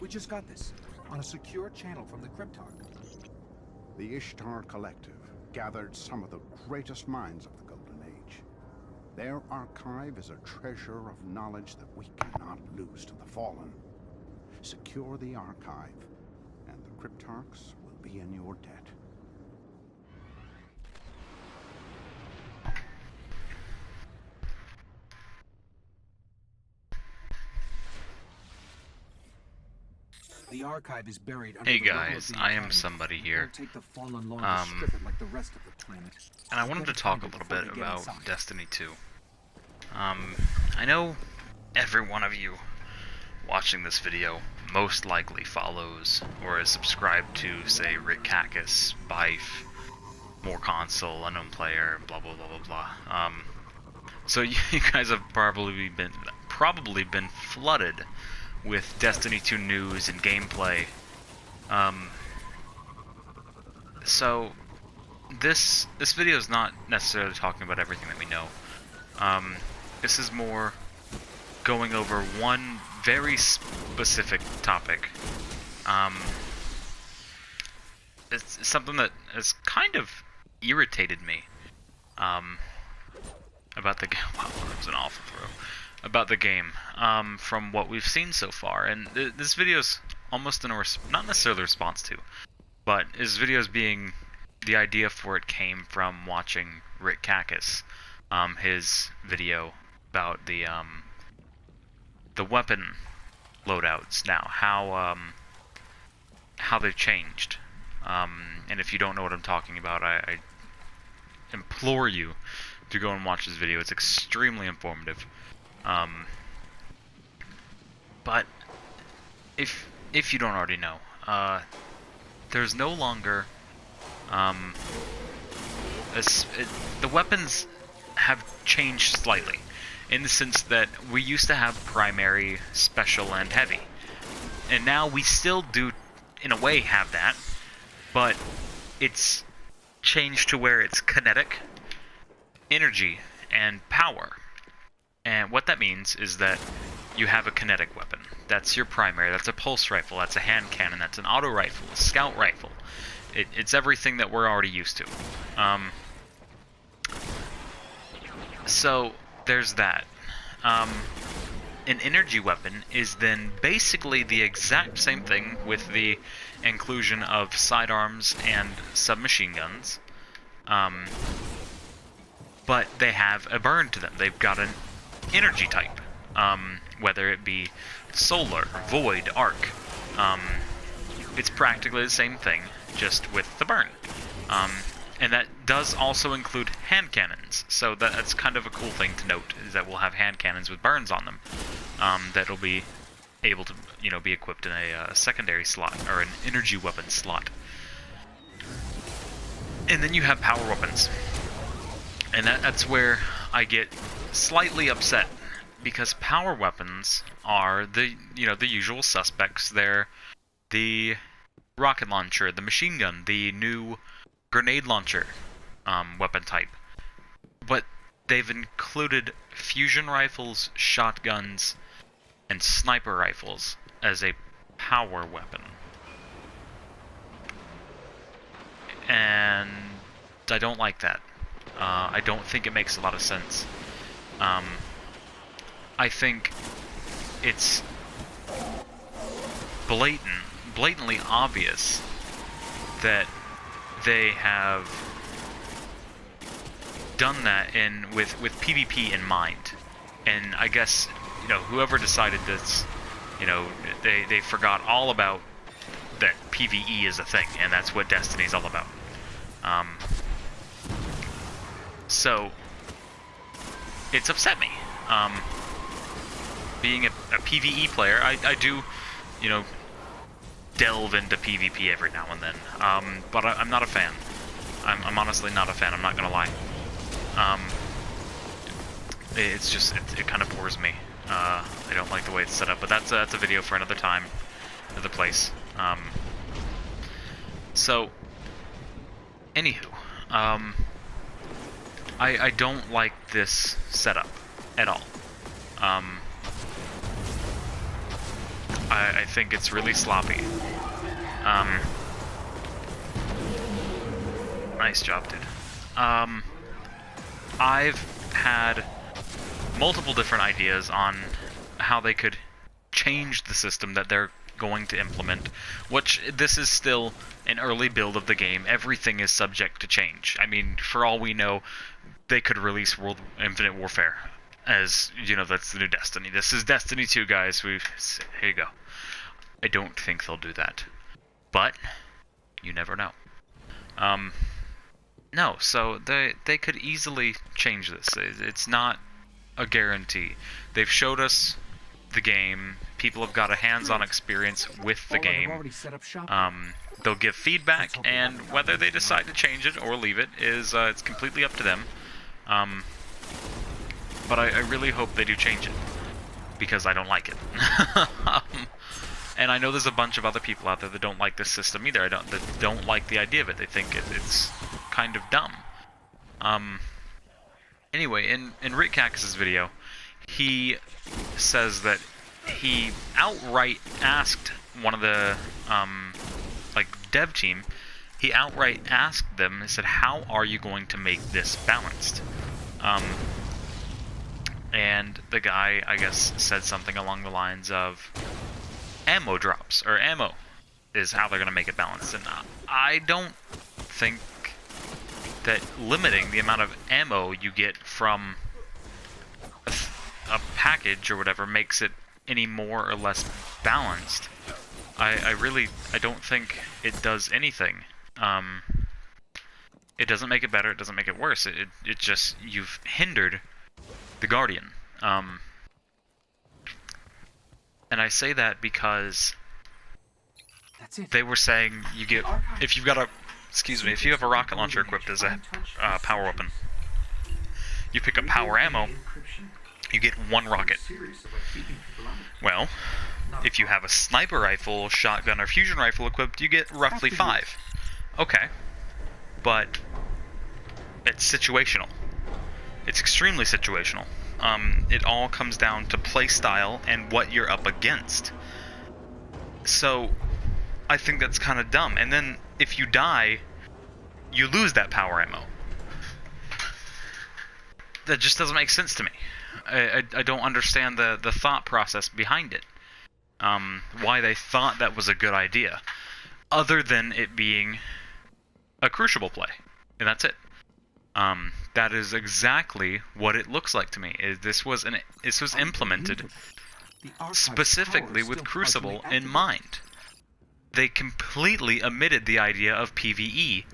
We just got this on a secure channel from the Cryptarch. The Ishtar Collective gathered some of the greatest minds of the Golden Age. Their archive is a treasure of knowledge that we cannot lose to the Fallen. Secure the archive, and the Cryptarchs will be in your debt. The archive is buried under Hey the rubble of guys, the I am Academy. somebody here, Take the fallen Lord and strip it like the rest of the planet. and I wanted to talk a little bit about Destiny 2. I know every one of you watching this video most likely follows or is subscribed to, say, Rick Kakis, Bife, More Console, Unknown Player, blah blah blah blah blah. So you guys have probably been flooded with Destiny 2 news and gameplay. So this video is not necessarily talking about everything that we know. This is more going over one very specific topic. It's something that has kind of irritated me about the game. Wow, that was an awful throw. About the game, from what we've seen so far, and this video is almost not necessarily a response to, but this video is being, the idea for it came from watching Rick Kakis, his video about the weapon loadouts now, how they've changed, and if you don't know what I'm talking about, I implore you to go and watch this video. It's extremely informative. But if you don't already know, there's no longer the weapons have changed slightly, in the sense that we used to have primary, special, and heavy, and now we still do in a way have that, but it's changed to where it's kinetic, energy, and power. And what that means is that you have a kinetic weapon. That's your primary. That's a pulse rifle. That's a hand cannon. That's an auto rifle. A scout rifle. It's everything that we're already used to. So there's that. An energy weapon is then basically the exact same thing, with the inclusion of sidearms and submachine guns. But they have a burn to them. They've got an energy type, whether it be solar, void, arc. It's practically the same thing, just with the burn. And that does also include hand cannons, so that's kind of a cool thing to note, is that we'll have hand cannons with burns on them, that'll be able to, be equipped in a secondary slot, or an energy weapon slot. And then you have power weapons. And that's where I get slightly upset, because power weapons are the usual suspects. They're the rocket launcher, the machine gun, the new grenade launcher weapon type. But they've included fusion rifles, shotguns, and sniper rifles as a power weapon. And I don't like that. I don't think it makes a lot of sense. I think it's blatantly obvious that they have done that with PvP in mind. And I guess, whoever decided this, they forgot all about that PvE is a thing, and that's what Destiny's all about. So it's upset me. Being a PvE player, I do, delve into PvP every now and then. But I'm not a fan. I'm honestly not a fan, I'm not gonna lie. It's just, it kind of bores me. I don't like the way it's set up, but that's a video for another time, another place. So, anywho, I don't like this setup at all. I think it's really sloppy. Nice job, dude. I've had multiple different ideas on how they could change the system that they're going to implement, which this is still an early build of the game. Everything is subject to change. I mean, for all we know, they could release Infinite Warfare as, you know, that's the new Destiny. This is Destiny 2, guys. Here you go. I don't think they'll do that, but you never know. No, so they could easily change this. It's not a guarantee. They've showed us the game. People have got a hands-on experience with the game. They'll give feedback, and whether they decide to change it or leave it is it's completely up to them. But I really hope they do change it, because I don't like it. And I know there's a bunch of other people out there that don't like this system either. That don't like the idea of it. They think it's kind of dumb. Anyway, in Rick Cactus's video, he says that he outright asked one of the dev team. He outright asked them and said, "How are you going to make this balanced?" And the guy, I guess, said something along the lines of ammo drops, or ammo is how they're going to make it balanced. And I don't think that limiting the amount of ammo you get from a package or whatever makes it any more or less balanced. I don't think it does anything. It doesn't make it better, it doesn't make it worse. It just, you've hindered the Guardian. And I say that because they were saying you get, if you've got a, if you have a rocket launcher equipped as a power weapon, you pick up power ammo, you get 1 rocket. Well, if you have a sniper rifle, shotgun, or fusion rifle equipped, you get roughly 5. Okay. But it's situational. It's extremely situational. It all comes down to play style and what you're up against. So, I think that's kind of dumb. And then, if you die, you lose that power ammo. That just doesn't make sense to me. I don't understand the thought process behind it. Why they thought that was a good idea. Other than it being a crucible play. And that's it. That is exactly what it looks like to me. This was implemented specifically with Crucible in mind. They completely omitted the idea of PvE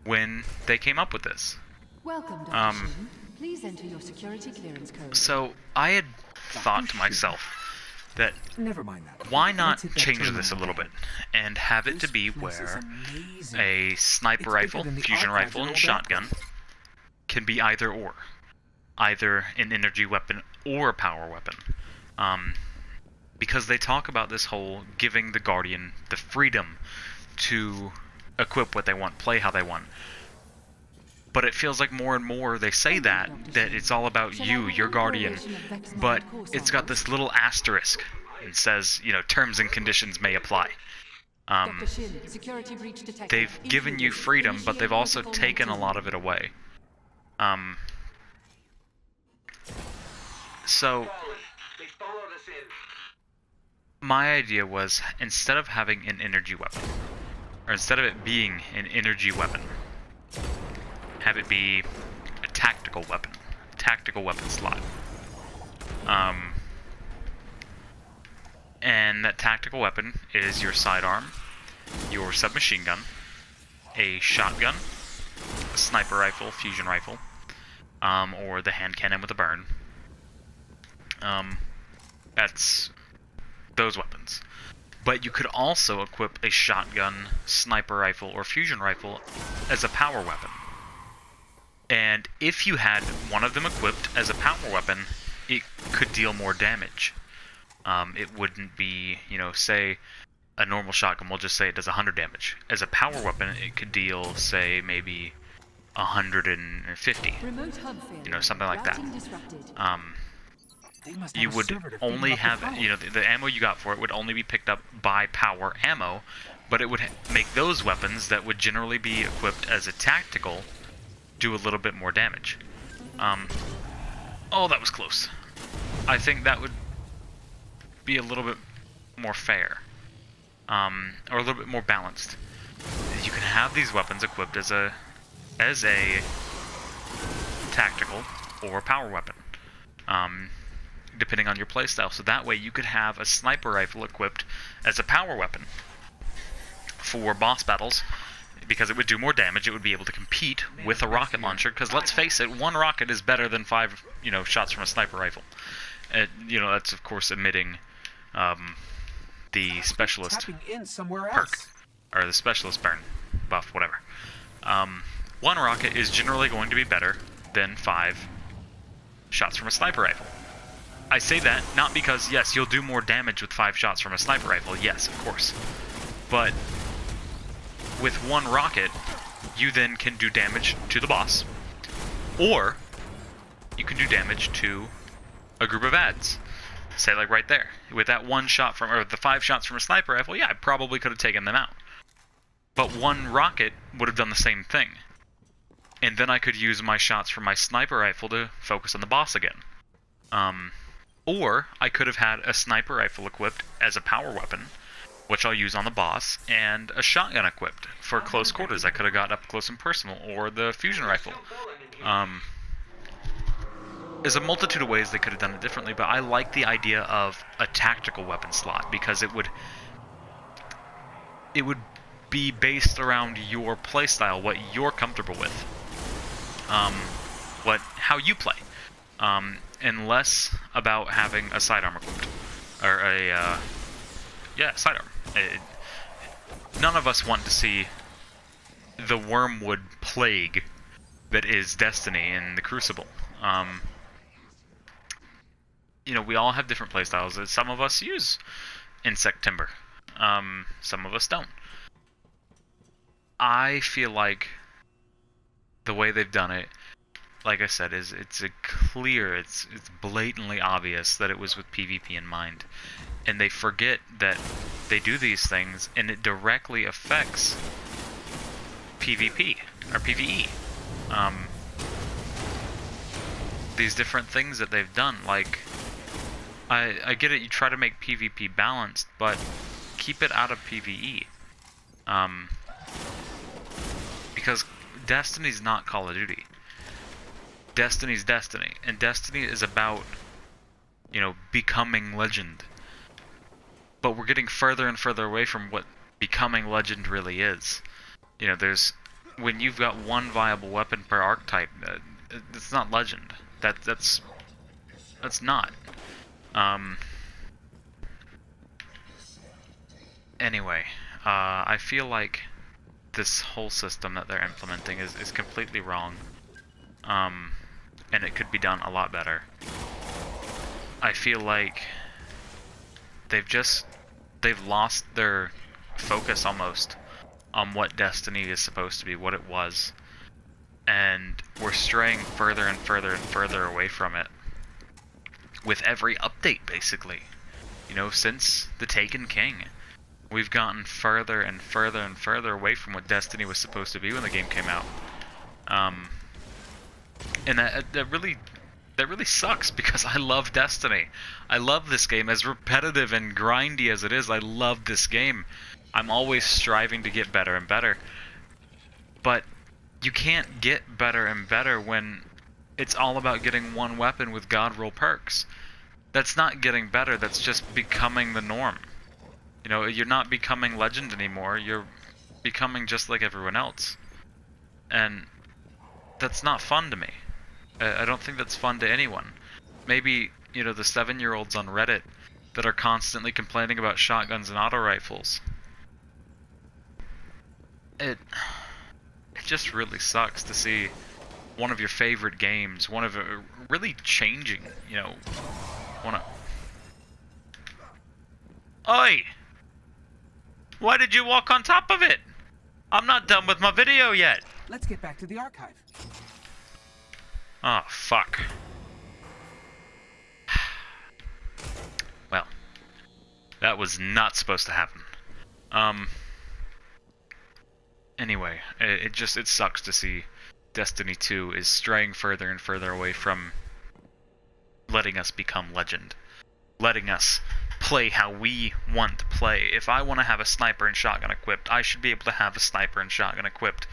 when they came up with this. Welcome, Dr. Please enter your security clearance code. So I had thought to myself that why not change this a little bit and have it to be where a sniper rifle, fusion rifle, and shotgun can be either or. Either an energy weapon or a power weapon. Because they talk about this whole giving the Guardian the freedom to equip what they want, play how they want. But it feels like more and more they say that it's all about you, your Guardian. But it's got this little asterisk. It says, you know, terms and conditions may apply. They've given you freedom, but they've also taken a lot of it away. So, my idea was, instead of having an energy weapon, or instead of it being an energy weapon, have it be a tactical weapon slot. And that tactical weapon is your sidearm, your submachine gun, a shotgun, a sniper rifle, fusion rifle, or the hand cannon with a burn. That's those weapons. But you could also equip a shotgun, sniper rifle, or fusion rifle as a power weapon. And if you had one of them equipped as a power weapon, it could deal more damage. It wouldn't be, you know, say a normal shotgun, we'll just say it does 100 damage. As a power weapon, it could deal, say, maybe 150. You know, something like that. you would only have, you know, the ammo you got for it would only be picked up by power ammo, but it would make those weapons that would generally be equipped as a tactical do a little bit more damage. Oh, that was close. I think that would be a little bit more fair, or a little bit more balanced. You can have these weapons equipped as a tactical or power weapon, depending on your playstyle. So that way you could have a sniper rifle equipped as a power weapon for boss battles, because it would do more damage. It would be able to compete with a rocket launcher, because let's face it, one rocket is better than 5, you know, shots from a sniper rifle. You know, that's of course omitting the specialist perk, or the specialist burn buff, whatever. One rocket is generally going to be better than 5 shots from a sniper rifle. I say that not because, yes, you'll do more damage with 5 shots from a sniper rifle, yes, of course, but with one rocket, you then can do damage to the boss, or you can do damage to a group of ads. Say, like right there, with that one shot from, or the 5 shots from a sniper rifle, yeah, I probably could have taken them out. But one rocket would have done the same thing. And then I could use my shots from my sniper rifle to focus on the boss again. Or I could have had a sniper rifle equipped as a power weapon, which I'll use on the boss, and a shotgun equipped for close quarters. I could have got up close and personal, or the fusion rifle. There's a multitude of ways they could have done it differently, but I like the idea of a tactical weapon slot, because it would be based around your playstyle, what you're comfortable with, how you play, and less about having a sidearm equipped, or a sidearm. None of us want to see the wormwood plague that is Destiny in the Crucible. You know, we all have different playstyles. Some of us use insect timber. Some of us don't. I feel like the way they've done it, like I said, is it's blatantly obvious that it was with PvP in mind. And they forget that they do these things and it directly affects PvP, or PvE. These different things that they've done, like, I get it, you try to make PvP balanced, but keep it out of PvE. Because Destiny's not Call of Duty. Destiny's Destiny, and Destiny is about, you know, becoming legend. But we're getting further and further away from what becoming legend really is. You know, when you've got one viable weapon per archetype, it's not legend. That's not. Anyway, I feel like this whole system that they're implementing is completely wrong. And it could be done a lot better. I feel like they've lost their focus almost on what Destiny is supposed to be, what it was. And we're straying further and further and further away from it with every update, basically. You know, since the Taken King, we've gotten further and further and further away from what Destiny was supposed to be when the game came out. And that really sucks, because I love Destiny. I love this game. As repetitive and grindy as it is, I love this game. I'm always striving to get better and better. But you can't get better and better when it's all about getting one weapon with god roll perks. That's not getting better, that's just becoming the norm. You know, you're not becoming legend anymore, you're becoming just like everyone else. And that's not fun to me. I don't think that's fun to anyone. Maybe, you know, the 7-year-olds on Reddit that are constantly complaining about shotguns and auto rifles. It just really sucks to see one of your favorite games, one of really changing, you know, Oi! Why did you walk on top of it? I'm not done with my video yet. Let's get back to the archive. Oh, fuck. That was not supposed to happen. Anyway, it sucks to see Destiny 2 is straying further and further away from letting us become legend. Letting us play how we want to play. If I want to have a sniper and shotgun equipped, I should be able to have a sniper and shotgun equipped.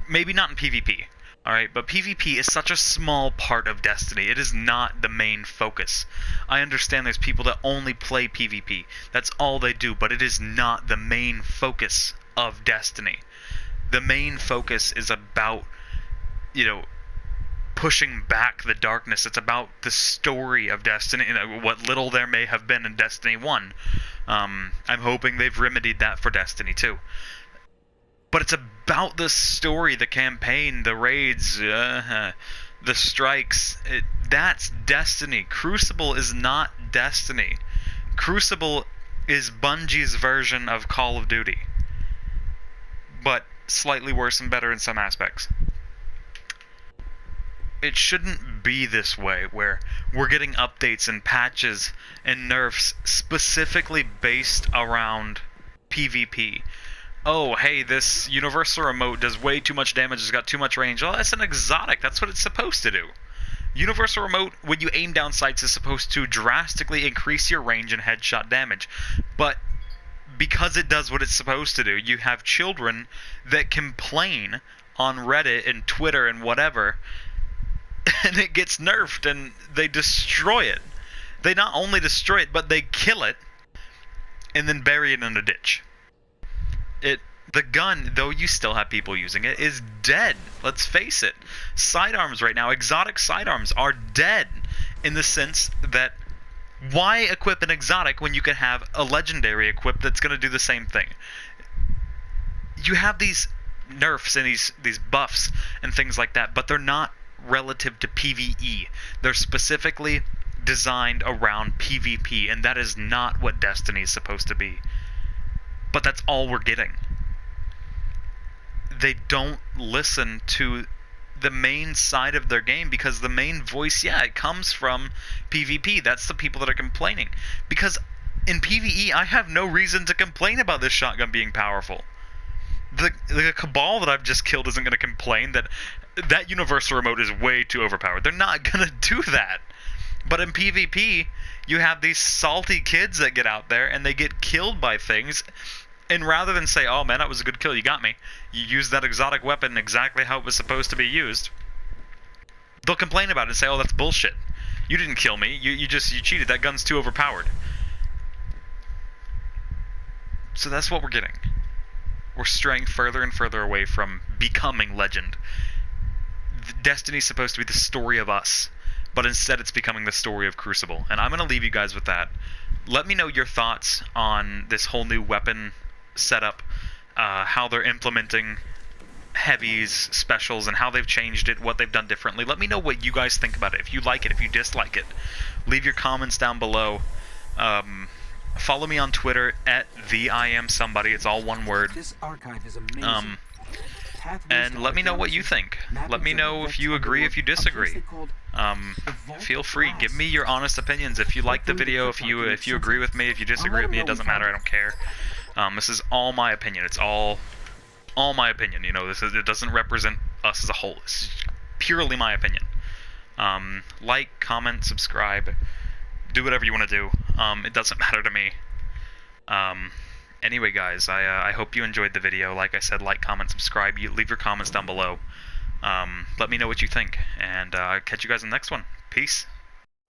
Maybe not in PvP, alright? But PvP is such a small part of Destiny. It is not the main focus. I understand there's people that only play PvP. That's all they do, but it is not the main focus of Destiny. The main focus is about, you know, pushing back the darkness. It's about the story of Destiny, what little there may have been in Destiny 1. I'm hoping they've remedied that for Destiny 2. But it's about the story, the campaign, the raids, the strikes. That's Destiny. Crucible is not Destiny. Crucible is Bungie's version of Call of Duty. But slightly worse and better in some aspects. It shouldn't be this way, where we're getting updates and patches and nerfs specifically based around PvP. Oh, hey, this universal remote does way too much damage, it's got too much range. Oh, that's an exotic, that's what it's supposed to do. Universal remote, when you aim down sights, is supposed to drastically increase your range and headshot damage. But because it does what it's supposed to do, you have children that complain on Reddit and Twitter and whatever, and it gets nerfed and they destroy it. They not only destroy it, but they kill it and then bury it in a ditch. The gun, though you still have people using it, is dead. Let's face it. Sidearms right now, exotic sidearms, are dead in the sense that why equip an exotic when you can have a legendary equipped that's going to do the same thing? You have these nerfs and these buffs and things like that, but they're not relative to PvE. They're specifically designed around PvP, and that is not what Destiny is supposed to be. But that's all we're getting. They don't listen to the main side of their game, because the main voice, yeah, it comes from PvP. That's the people that are complaining. Because in PvE, I have no reason to complain about this shotgun being powerful. The Cabal that I've just killed isn't going to complain that universal remote is way too overpowered. They're not going to do that. But in PvP, you have these salty kids that get out there and they get killed by things, and rather than say, oh man, that was a good kill, you got me, you used that exotic weapon exactly how it was supposed to be used, they'll complain about it and say, oh, that's bullshit. You didn't kill me, you cheated, that gun's too overpowered. So that's what we're getting. We're straying further and further away from becoming legend. Destiny's supposed to be the story of us, but instead it's becoming the story of Crucible. And I'm going to leave you guys with that. Let me know your thoughts on this whole new weapon setup, how they're implementing heavies, specials, and how they've changed it, what they've done differently. Let me know what you guys think about it. If you like it, if you dislike it, leave your comments down below. Follow me on Twitter at @TheIamSomebody. It's all one word. This archive is amazing. And let me know what you think. Let me know if you agree, if you disagree. Feel free. Give me your honest opinions. If you like the video, if you agree with me, if you disagree with me, it doesn't matter. I don't care. This is all my opinion. It's all my opinion. You know, it doesn't represent us as a whole. This is purely my opinion. Like, comment, subscribe. Do whatever you want to do. It doesn't matter to me. Anyway, guys, I hope you enjoyed the video. Like I said, like, comment, subscribe. Leave your comments down below. Let me know what you think, and I'll catch you guys in the next one. Peace.